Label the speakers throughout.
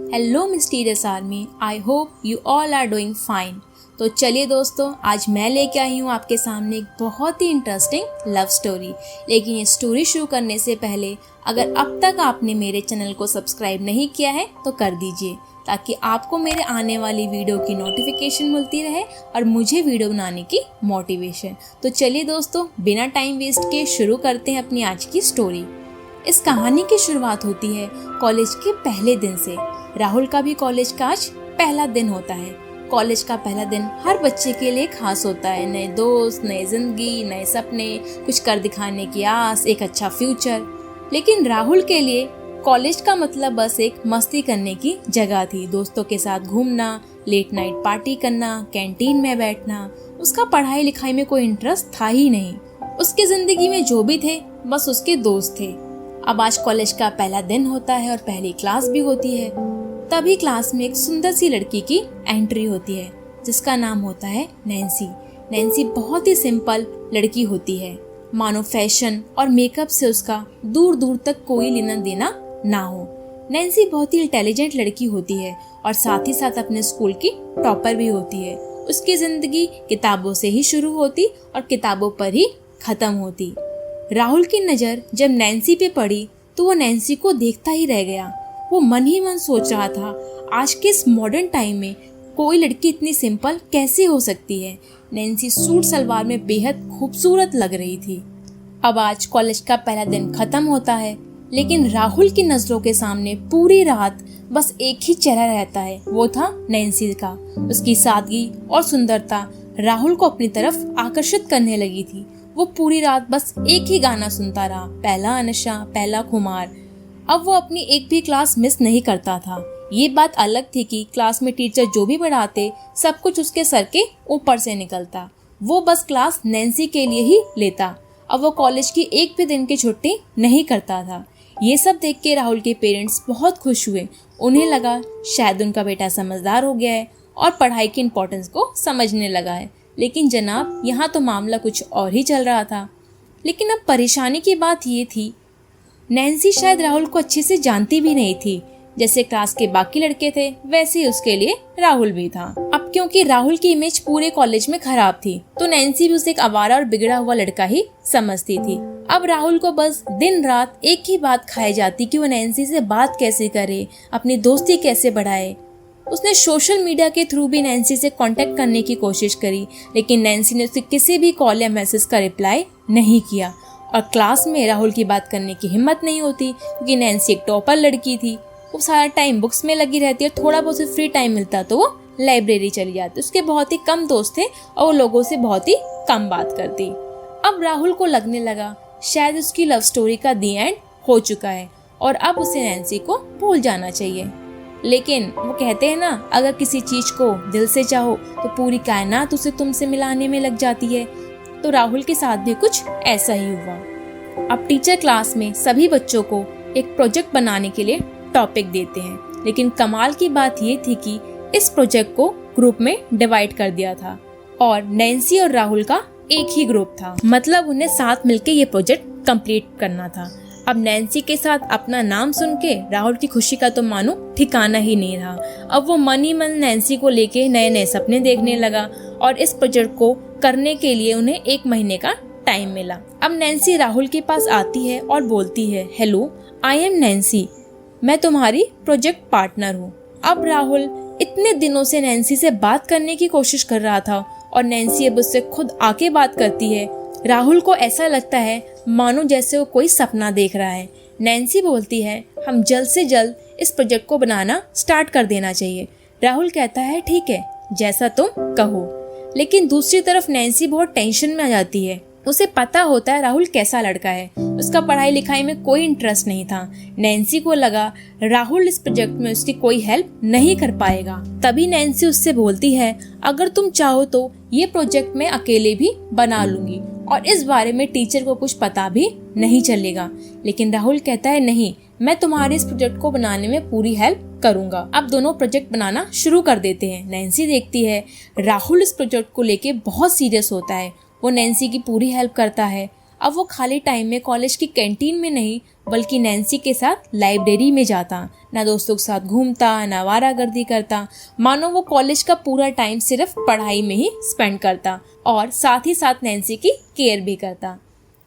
Speaker 1: Hello mysterious army, I hope you all are doing fine. तो चलिए दोस्तों, आज मैं लेके आई हूँ आपके सामने एक बहुत ही इंटरेस्टिंग लव स्टोरी। लेकिन ये स्टोरी शुरू करने से पहले अगर अब तक आपने मेरे चैनल को सब्सक्राइब नहीं किया है तो कर दीजिए, ताकि आपको मेरे आने वाली वीडियो की नोटिफिकेशन मिलती रहे और मुझे वीडियो बनाने की मोटिवेशन। तो चलिए दोस्तों, बिना टाइम वेस्ट के शुरू करते हैं अपनी आज की स्टोरी। इस कहानी की शुरुआत होती है कॉलेज के पहले दिन से। राहुल का भी कॉलेज का आज पहला दिन होता है। कॉलेज का पहला दिन हर बच्चे के लिए खास होता है। नए दोस्त, नई जिंदगी, नए सपने, कुछ कर दिखाने की आस, एक अच्छा फ्यूचर। लेकिन राहुल के लिए कॉलेज का मतलब बस एक मस्ती करने की जगह थी। दोस्तों के साथ घूमना, लेट नाइट पार्टी करना, कैंटीन में बैठना। उसका पढ़ाई लिखाई में कोई इंटरेस्ट था ही नहीं। उसकी जिंदगी में जो भी थे बस उसके दोस्त थे। अब आज कॉलेज का पहला दिन होता है और पहली क्लास भी होती है। तभी क्लास में एक सुंदर सी लड़की की एंट्री होती है, जिसका नाम होता है नैन्सी। नैन्सी बहुत ही सिंपल लड़की होती है, मानो फैशन और मेकअप से उसका दूर दूर तक कोई लेना देना ना हो। नैन्सी बहुत ही इंटेलिजेंट लड़की होती है और साथ ही साथ अपने स्कूल की टॉपर भी होती है। उसकी जिंदगी किताबों से ही शुरू होती और किताबों पर ही खत्म होती। राहुल की नजर जब नैन्सी पे पड़ी तो वो नैन्सी को देखता ही रह गया। वो मन ही मन सोच रहा था, आज के इस मॉडर्न टाइम में कोई लड़की इतनी सिंपल कैसे हो सकती है। नैन्सी सूट सलवार में बेहद खूबसूरत लग रही थी। अब आज कॉलेज का पहला दिन खत्म होता है, लेकिन राहुल की नजरों के सामने पूरी रात बस एक ही चेहरा रहता है, वो था नैन्सी का। उसकी सादगी और सुंदरता राहुल को अपनी तरफ आकर्षित करने लगी थी। वो पूरी रात बस एक ही गाना सुनता रहा, पहला नशा पहला खुमार। अब वो अपनी एक भी क्लास मिस नहीं करता था। ये बात अलग थी कि क्लास में टीचर जो भी पढ़ाते सब कुछ उसके सर के ऊपर से निकलता। वो बस क्लास नैन्सी के लिए ही लेता। अब वो कॉलेज की एक भी दिन की छुट्टी नहीं करता था। ये सब देख के राहुल के पेरेंट्स बहुत खुश हुए। उन्हें लगा शायद उनका बेटा समझदार हो गया है और पढ़ाई की इम्पोर्टेंस को समझने लगा है। लेकिन जनाब, यहाँ तो मामला कुछ और ही चल रहा था। लेकिन अब परेशानी की बात ये थी, नैन्सी शायद राहुल को अच्छे से जानती भी नहीं थी। जैसे क्लास के बाकी लड़के थे वैसे ही उसके लिए राहुल भी था। अब क्योंकि राहुल की इमेज पूरे कॉलेज में खराब थी, तो नैन्सी भी उसे एक आवारा और बिगड़ा हुआ लड़का ही समझती थी। अब राहुल को बस दिन रात एक ही बात खाई जाती कि वो नैन्सी से बात कैसे करे, अपनी दोस्ती कैसे बढ़ाए। उसने सोशल मीडिया के थ्रू भी नैन्सी से कांटेक्ट करने की कोशिश करी, लेकिन नैन्सी ने उसके किसी भी कॉल या मैसेज का रिप्लाई नहीं किया। और क्लास में राहुल की बात करने की हिम्मत नहीं होती, क्योंकि नैन्सी एक टॉपर लड़की थी। वो सारा टाइम बुक्स में लगी रहती है, थोड़ा बहुत फ्री टाइम मिलता तो वो लाइब्रेरी चली जाती। उसके बहुत ही कम दोस्त थे और वो लोगों से बहुत ही कम बात करती। अब राहुल को लगने लगा शायद उसकी लव स्टोरी का दी एंड हो चुका है और अब उसे नैन्सी को भूल जाना चाहिए। लेकिन वो कहते हैं ना, अगर किसी चीज को दिल से चाहो तो पूरी कायनात उसे तुमसे मिलाने में लग जाती है। तो राहुल के साथ भी कुछ ऐसा ही हुआ। अब टीचर क्लास में सभी बच्चों को एक प्रोजेक्ट बनाने के लिए टॉपिक देते हैं, लेकिन कमाल की बात ये थी कि इस प्रोजेक्ट को ग्रुप में डिवाइड कर दिया था और नैन्सी और राहुल का एक ही ग्रुप था। मतलब उन्हें साथ मिलकर ये प्रोजेक्ट कंप्लीट करना था। अब नैन्सी के साथ अपना नाम सुन के राहुल की खुशी का तो मानो ठिकाना ही नहीं रहा। अब वो मन ही मन नैन्सी को लेके नए नए सपने देखने लगा और इस प्रोजेक्ट को करने के लिए उन्हें 1 महीने का टाइम मिला। अब नैन्सी राहुल के पास आती है और बोलती है, हेलो, आई एम नैन्सी, मैं तुम्हारी प्रोजेक्ट पार्टनर हूँ। अब राहुल इतने दिनों से नैन्सी से बात करने की कोशिश कर रहा था और नैन्सी अब उससे खुद आके बात करती है। राहुल को ऐसा लगता है मानो जैसे वो कोई सपना देख रहा है। नैन्सी बोलती है, हम जल्द से जल्द इस प्रोजेक्ट को बनाना स्टार्ट कर देना चाहिए। राहुल कहता है, ठीक है, जैसा तुम कहो। लेकिन दूसरी तरफ नैन्सी बहुत टेंशन में आ जाती है। उसे पता होता है राहुल कैसा लड़का है, उसका पढ़ाई लिखाई में कोई इंटरेस्ट नहीं था। नैन्सी को लगा राहुल इस प्रोजेक्ट में उसकी कोई हेल्प नहीं कर पाएगा। तभी नैन्सी उससे बोलती है, अगर तुम चाहो तो ये प्रोजेक्ट मैं अकेले भी बना लूंगी और इस बारे में टीचर को कुछ पता भी नहीं चलेगा। लेकिन राहुल कहता है, नहीं, मैं तुम्हारे इस प्रोजेक्ट को बनाने में पूरी हेल्प करूंगा। अब दोनों प्रोजेक्ट बनाना शुरू कर देते हैं। नैन्सी देखती है राहुल इस प्रोजेक्ट को लेके बहुत सीरियस होता है। वो नैन्सी की पूरी हेल्प करता है। अब वो खाली टाइम में कॉलेज की कैंटीन में नहीं बल्कि नैन्सी के साथ लाइब्रेरी में जाता, ना दोस्तों के साथ घूमता, ना आवारागर्दी करता, मानो वो कॉलेज का पूरा टाइम सिर्फ पढ़ाई में ही स्पेंड करता और साथ ही साथ नैन्सी की केयर भी करता।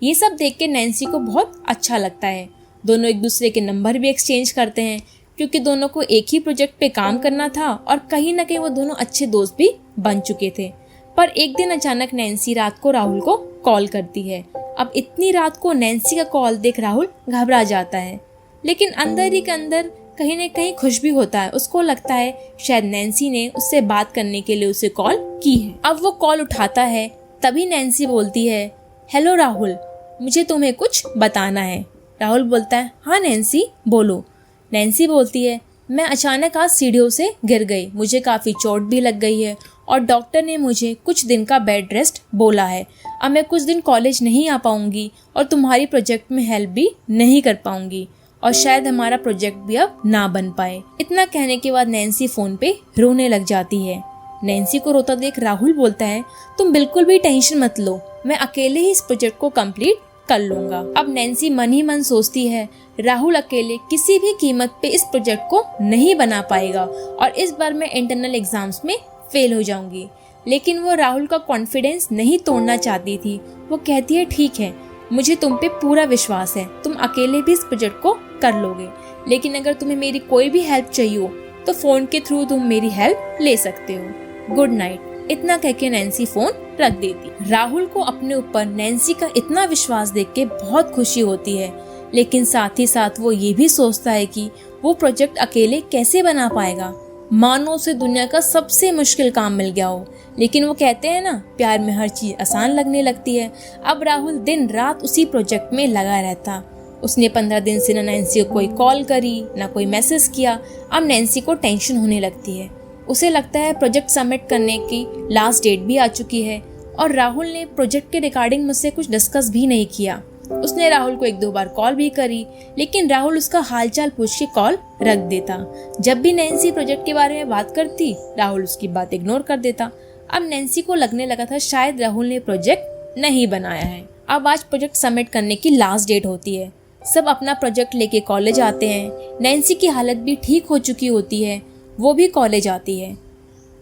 Speaker 1: ये सब देख के नैन्सी को बहुत अच्छा लगता है। दोनों एक दूसरे के नंबर भी एक्सचेंज करते हैं क्योंकि दोनों को एक ही प्रोजेक्ट पे काम करना था और कहीं ना कहीं वो दोनों अच्छे दोस्त भी बन चुके थे। पर एक दिन अचानक नैन्सी रात को राहुल को कॉल करती है। अब इतनी रात को नैन्सी का कॉल देख राहुल घबरा जाता है, लेकिन अंदर ही के अंदर कहीं न कहीं खुश भी होता है। उसको लगता है शायद नैन्सी ने उससे बात करने के लिए उसे कॉल की है। अब वो कॉल उठाता है, तभी नैन्सी बोलती है, हेलो राहुल, मुझे तुम्हें कुछ बताना है। राहुल बोलता है, हाँ नैन्सी बोलो। नैन्सी बोलती है, मैं अचानक आज सीढ़ियों से गिर गई, मुझे काफ़ी चोट भी लग गई है और डॉक्टर ने मुझे कुछ दिन का बेड रेस्ट बोला है। अब मैं कुछ दिन कॉलेज नहीं आ पाऊंगी और तुम्हारी प्रोजेक्ट में हेल्प भी नहीं कर पाऊंगी और शायद हमारा प्रोजेक्ट भी अब ना बन पाए। इतना कहने के बाद नैन्सी फोन पे रोने लग जाती है। नैन्सी को रोता देख राहुल बोलता है, तुम बिल्कुल भी टेंशन मत लो, मैं अकेले ही इस प्रोजेक्ट को कंप्लीट कर लूंगा। अब नैन्सी मन ही मन सोचती है, राहुल अकेले किसी भी कीमत पे इस प्रोजेक्ट को नहीं बना पाएगा और इस बार मैं इंटरनल एग्जाम्स में फेल हो जाऊंगी। लेकिन वो राहुल का कॉन्फिडेंस नहीं तोड़ना चाहती थी। वो कहती है, ठीक है, मुझे तुम पे पूरा विश्वास है, तुम अकेले भी इस प्रोजेक्ट को कर लोगे, लेकिन अगर तुम्हें मेरी कोई भी हेल्प चाहिए हो तो फोन के थ्रू तुम मेरी हेल्प ले सकते हो। Good night. इतना कह के नैन्सी फोन रख देती। राहुल को अपने ऊपर नैन्सी का इतना विश्वास देख के बहुत खुशी होती है, लेकिन साथ ही साथ वो ये भी सोचता है कि वो प्रोजेक्ट अकेले कैसे बना पाएगा, मानो उसे दुनिया का सबसे मुश्किल काम मिल गया हो। लेकिन वो कहते हैं ना, प्यार में हर चीज आसान लगने लगती है। अब राहुल दिन रात उसी प्रोजेक्ट में लगा रहता। उसने 15 दिन से न नैन्सी को कोई कॉल करी, न कोई मैसेज किया। अब नैन्सी को टेंशन होने लगती है। उसे लगता है प्रोजेक्ट सबमिट करने की लास्ट डेट भी आ चुकी है और राहुल ने प्रोजेक्ट के रिगार्डिंग मुझसे कुछ डिस्कस भी नहीं किया। उसने राहुल को 1-2 बार कॉल भी करी, लेकिन राहुल उसका हालचाल पूछ के कॉल रख देता। जब भी नैन्सी प्रोजेक्ट के बारे में बात करती, राहुल उसकी बात इग्नोर कर देता। अब नैन्सी को लगने लगा था शायद राहुल ने प्रोजेक्ट नहीं बनाया है। अब आज प्रोजेक्ट सबमिट करने की लास्ट डेट होती है। सब अपना प्रोजेक्ट लेके कॉलेज आते हैं। नैन्सी की हालत भी ठीक हो चुकी होती है, वो भी कॉलेज आती है।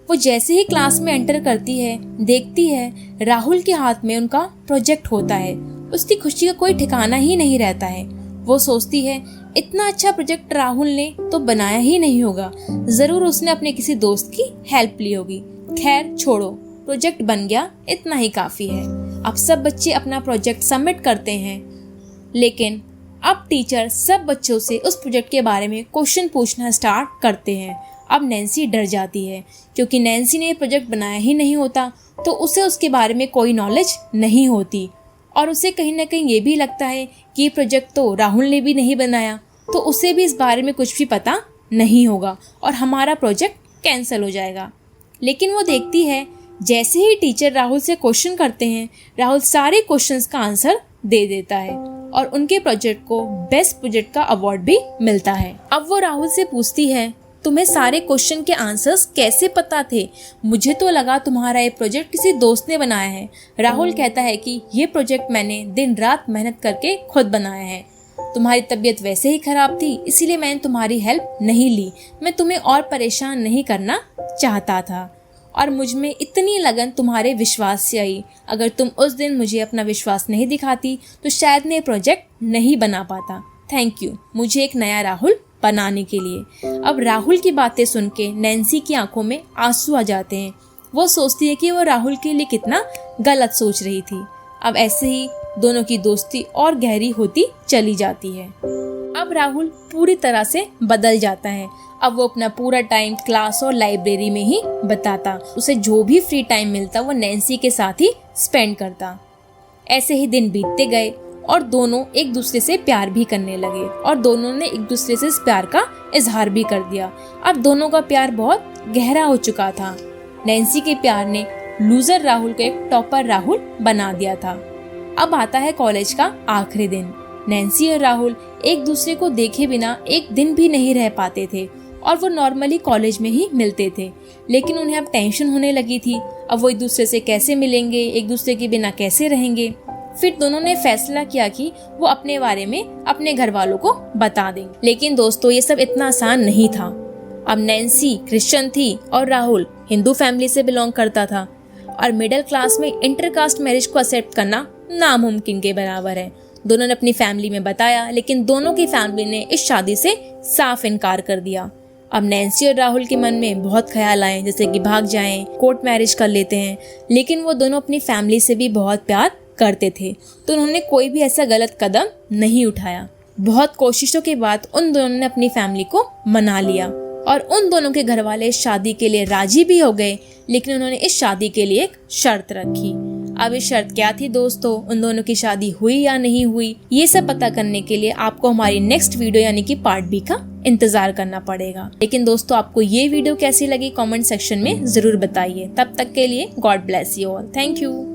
Speaker 1: वो जैसे ही क्लास में एंटर करती है, देखती है राहुल के हाथ में उनका प्रोजेक्ट होता है। उसकी खुशी का कोई ठिकाना ही नहीं रहता है। वो सोचती है, इतना अच्छा प्रोजेक्ट राहुल ने तो बनाया ही नहीं होगा, जरूर उसने अपने किसी दोस्त की हेल्प ली होगी। खैर छोड़ो, प्रोजेक्ट बन गया, इतना ही काफी है। अब सब बच्चे अपना प्रोजेक्ट सबमिट करते हैं, लेकिन अब टीचर सब बच्चों से उस प्रोजेक्ट के बारे में क्वेश्चन पूछना स्टार्ट करते हैं। अब नैन्सी डर जाती है क्योंकि नैन्सी ने प्रोजेक्ट बनाया ही नहीं होता तो उसे उसके बारे में कोई नॉलेज नहीं होती और उसे कहीं ना कहीं ये भी लगता है कि प्रोजेक्ट तो राहुल ने भी नहीं बनाया, तो उसे भी इस बारे में कुछ भी पता नहीं होगा और हमारा प्रोजेक्ट कैंसिल हो जाएगा। लेकिन वो देखती है जैसे ही टीचर राहुल से क्वेश्चन करते हैं, राहुल सारे क्वेश्चंस का आंसर दे देता है और उनके प्रोजेक्ट को बेस्ट प्रोजेक्ट का अवार्ड भी मिलता है। अब वो राहुल से पूछती है, तुम्हें सारे क्वेश्चन के आंसर्स कैसे पता थे? मुझे तो लगा तुम्हारा ये प्रोजेक्ट किसी दोस्त ने बनाया है। राहुल कहता है कि ये प्रोजेक्ट मैंने दिन रात मेहनत करके खुद बनाया है। तुम्हारी तबीयत वैसे ही खराब थी, इसीलिए मैंने तुम्हारी हेल्प नहीं ली। मैं तुम्हें और परेशान नहीं करना चाहता था और मुझ में इतनी लगन तुम्हारे विश्वास से आई। अगर तुम उस दिन मुझे अपना विश्वास नहीं दिखाती तो शायद मैं प्रोजेक्ट नहीं बना पाता। थैंक यू मुझे एक नया राहुल बनाने के लिए। अब राहुल की बातें सुन के नैन्सी की आंखों में आंसू आ जाते हैं। वो सोचती है कि वो राहुल के लिए कितना गलत सोच रही थी। अब ऐसे ही दोनों की दोस्ती और गहरी होती चली जाती है। अब राहुल पूरी तरह से बदल जाता है। अब वो अपना पूरा टाइम क्लास और लाइब्रेरी में ही बिताता। उसे जो भी फ्री टाइम मिलता वो नैन्सी के साथ ही स्पेंड करता। ऐसे ही दिन बीतते गए और दोनों एक दूसरे से प्यार भी करने लगे और दोनों ने एक दूसरे से इस प्यार का इजहार भी कर दिया। अब दोनों का प्यार बहुत गहरा हो चुका था। नैन्सी के प्यार ने लूजर राहुल को एक टॉपर राहुल बना दिया था। अब आता है कॉलेज का आखिरी दिन। नैन्सी और राहुल एक दूसरे को देखे बिना एक दिन भी नहीं रह पाते थे और वो नॉर्मली कॉलेज में ही मिलते थे, लेकिन उन्हें अब टेंशन होने लगी थी। अब वो एक दूसरे से कैसे मिलेंगे, एक दूसरे के बिना कैसे रहेंगे। फिर दोनों ने फैसला किया कि वो अपने बारे में अपने घर वालों को बता देंगे। लेकिन दोस्तों ये सब इतना आसान नहीं था। अब नैन्सी क्रिश्चियन थी और राहुल हिंदू फैमिली से बिलोंग करता था, और मिडिल क्लास में इंटरकास्ट मैरिज को एक्सेप्ट करना नामुमकिन के बराबर है। दोनों ने अपनी फैमिली में बताया, लेकिन दोनों की फैमिली ने इस शादी से साफ इनकार कर दिया। अब नैन्सी और राहुल के मन में बहुत ख्याल आए, जैसे कि भाग जाएं, कोर्ट मैरिज कर लेते हैं, लेकिन वो दोनों अपनी फैमिली से भी बहुत प्यार करते थे, तो उन्होंने कोई भी ऐसा गलत कदम नहीं उठाया। बहुत कोशिशों के बाद उन दोनों ने अपनी फैमिली को मना लिया और उन दोनों के घर वाले इस शादी के लिए राजी भी हो गए, लेकिन उन्होंने इस शादी के लिए एक शर्त रखी। अब इस शर्त क्या थी दोस्तों, उन दोनों की शादी हुई या नहीं हुई, ये सब पता करने के लिए आपको हमारी नेक्स्ट वीडियो यानी कि पार्ट बी का इंतजार करना पड़ेगा। लेकिन दोस्तों आपको ये वीडियो कैसी लगी कमेंट सेक्शन में जरूर बताइए। तब तक के लिए God bless you all. Thank you.